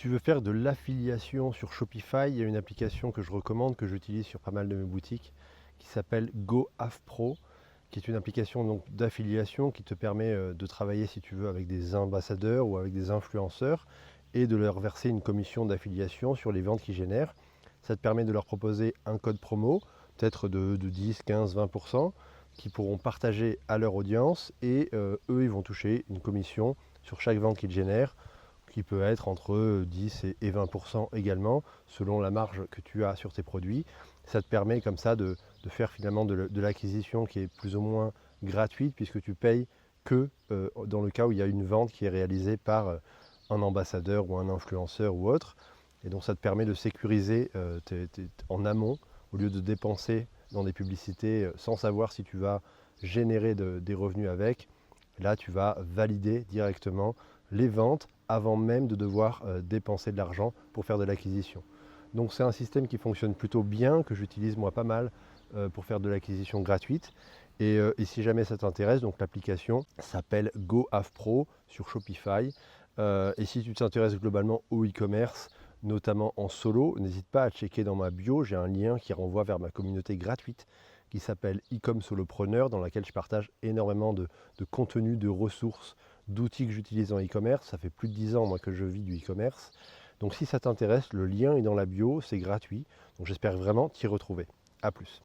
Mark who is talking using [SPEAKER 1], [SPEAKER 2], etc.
[SPEAKER 1] tu veux faire de l'affiliation sur Shopify, il y a une application que je recommande, que j'utilise sur pas mal de mes boutiques, qui s'appelle GoAffPro, qui est une application donc d'affiliation qui te permet de travailler, si tu veux, avec des ambassadeurs ou avec des influenceurs et de leur verser une commission d'affiliation sur les ventes qu'ils génèrent. Ça te permet de leur proposer un code promo, peut-être de 10, 15, 20%, qu'ils pourront partager à leur audience et eux, ils vont toucher une commission sur chaque vente qu'ils génèrent, qui peut être entre 10 et 20% également, selon la marge que tu as sur tes produits. Ça te permet comme ça de faire finalement de l'acquisition qui est plus ou moins gratuite, puisque tu payes que dans le cas où il y a une vente qui est réalisée par un ambassadeur ou un influenceur ou autre. Et donc ça te permet de sécuriser en amont, au lieu de dépenser dans des publicités sans savoir si tu vas générer des revenus avec. Là, tu vas valider directement les ventes avant même de devoir dépenser de l'argent pour faire de l'acquisition. Donc c'est un système qui fonctionne plutôt bien, que j'utilise moi pas mal pour faire de l'acquisition gratuite. Et si jamais ça t'intéresse, donc l'application s'appelle GoAffPro sur Shopify. Et si tu t'intéresses globalement au e-commerce, notamment en solo, n'hésite pas à checker dans ma bio, j'ai un lien qui renvoie vers ma communauté gratuite qui s'appelle e-com solopreneur, dans laquelle je partage énormément de contenu, de ressources, d'outils que j'utilise en e-commerce. Ça fait plus de 10 ans moi que je vis du e-commerce. Donc si ça t'intéresse, le lien est dans la bio, c'est gratuit. Donc j'espère vraiment t'y retrouver. A plus.